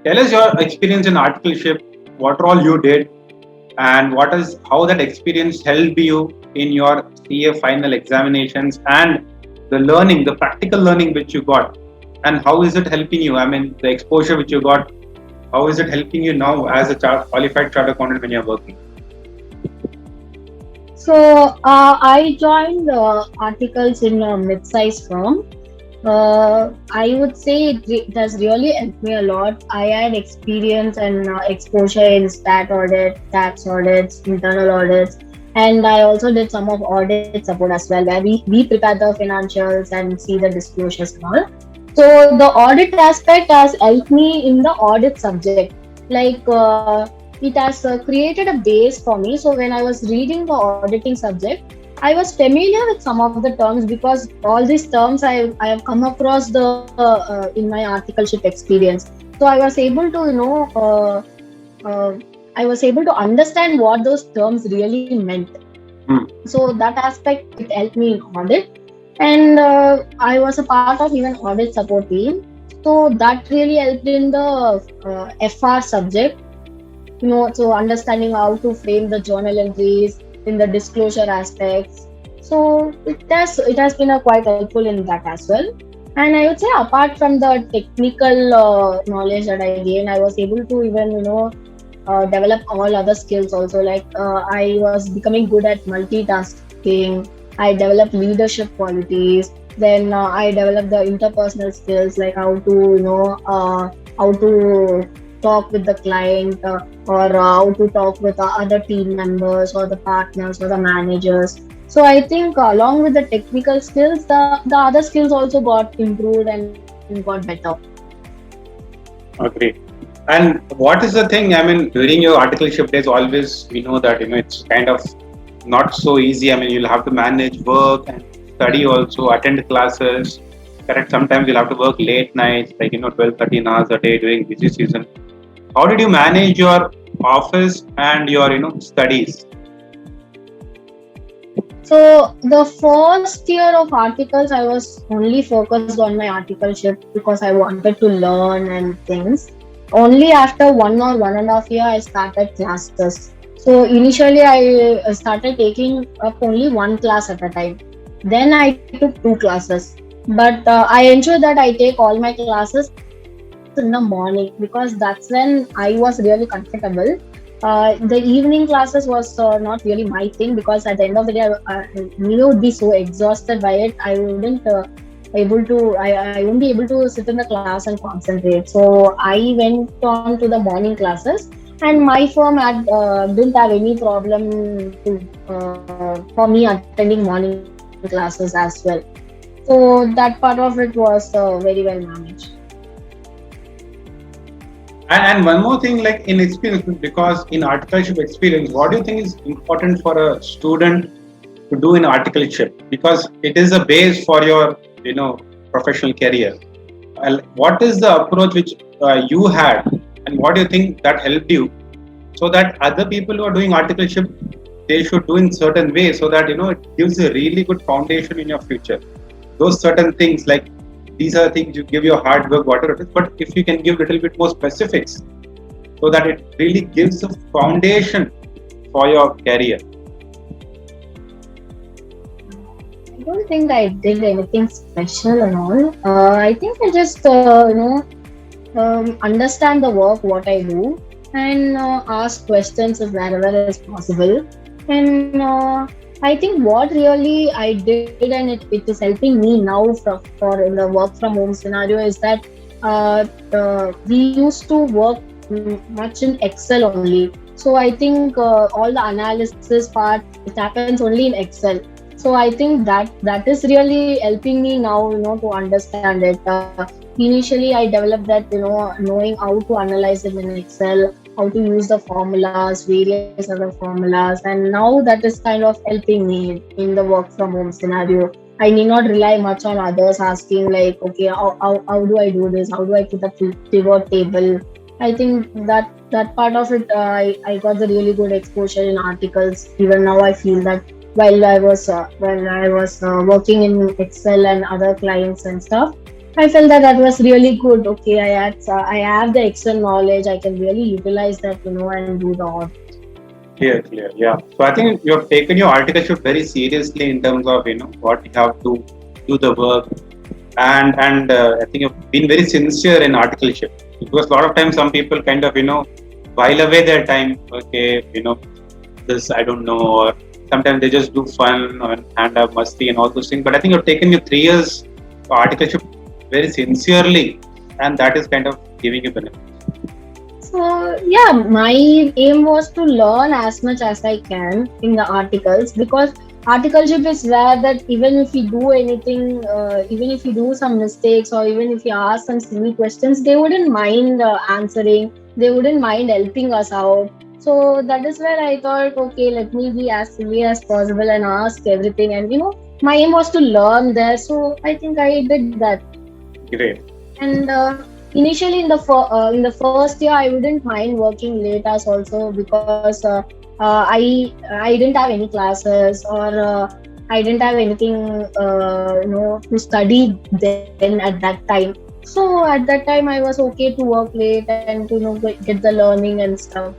Tell us your experience in articleship, what all you did, and what is how that experience helped you in your CA final examinations and the learning, the practical learning which you got, and how is it helping you? I mean, the exposure which you got, how is it helping you now as a qualified chartered accountant when you're working? So I joined articles in a mid-sized firm. I would say it has really helped me a lot. I had experience and exposure in stat audit, tax audits, internal audits, and I also did some of audit support as well, where we prepare the financials and see the disclosures and all. So the audit aspect has helped me in the audit subject. Like it has created a base for me. So when I was reading the auditing subject, I was familiar with some of the terms because all these terms I have come across the in my articleship experience. So I was able to I was able to understand what those terms really meant. Hmm. So that aspect it helped me in audit, and I was a part of even audit support team. So that really helped in the FR subject, so understanding how to frame the journal entries in the disclosure aspects. So it has been a quite helpful in that as well. And I would say apart from the technical knowledge that I gained, I was able to even develop all other skills also. Like I was becoming good at multitasking. I developed leadership qualities. Then I developed the interpersonal skills, like how to talk with the client, or how to talk with the other team members or the partners or the managers. So I think along with the technical skills, the other skills also got improved and got better. Agree. And what is the thing? I mean, during your articleship days, always we know that it's kind of not so easy. I mean, you'll have to manage work and study also, attend classes. Correct. Sometimes you'll have to work late nights, like 12, 13 hours a day during busy season. How did you manage your office and your studies? So the first year of articles, I was only focused on my articleship because I wanted to learn and things. Only after 1 or 1.5 year, I started classes. So initially, I started taking up only one class at a time. Then I took two classes. But I ensure that I take all my classes in the morning because that's when I was really comfortable. The evening classes was not really my thing, because at the end of the day, I would be so exhausted by it. I won't be able to sit in the class and concentrate. So I went on to the morning classes, and my firm didn't have any problem for me attending morning classes as well. So that part of it was very well managed. And one more thing, like in experience, because in articleship experience, what do you think is important for a student to do in articleship? Because it is a base for your, professional career. What is the approach which you had, and what do you think that helped you, so that other people who are doing articleship, they should do in certain way, so that it gives a really good foundation in your future. Those certain things, like these are things you give your hard work, whatever it is, but if you can give a little bit more specifics, so that it really gives a foundation for your career. I don't think I did anything special and all. I think I just, understand the work, what I do, and ask questions if wherever is possible. And I think what really I did, and it is helping me now for in the work from home scenario, is that we used to work much in Excel only. So I think all the analysis part, it happens only in Excel. So I think that is really helping me now, to understand it. Initially, I developed that, knowing how to analyze it in Excel, how to use the formulas, various other formulas, and now that is kind of helping me in the work from home scenario. I need not rely much on others asking like, okay, how do I do this? How do I put a pivot table? I think that part of it, I got the really good exposure in articles. Even now, I feel that while I was working in Excel and other clients and stuff. I felt that that was really good. Okay, I have the extra knowledge. I can really utilize that, and do the audit. Clear, clear. Yeah. So I think you have taken your articleship very seriously in terms of what you have to do the work, and I think you've been very sincere in articleship, because a lot of times some people kind of while away their time. Okay, this I don't know, or sometimes they just do fun and have musty and all those things. But I think you've taken your 3 years articleship very sincerely, and that is kind of giving you benefit. So yeah, my aim was to learn as much as I can in the articles, because articleship is where that even if we do anything, even if we do some mistakes, or even if we ask some silly questions, they wouldn't mind answering. They wouldn't mind helping us out. So that is where I thought, okay, let me be as silly as possible and ask everything. And my aim was to learn there. So I think I did that. Great. And initially in the first year, I wouldn't mind working late hours also, because I didn't have any classes, or I didn't have anything to study then at that time. So at that time, I was okay to work late and to get the learning and stuff.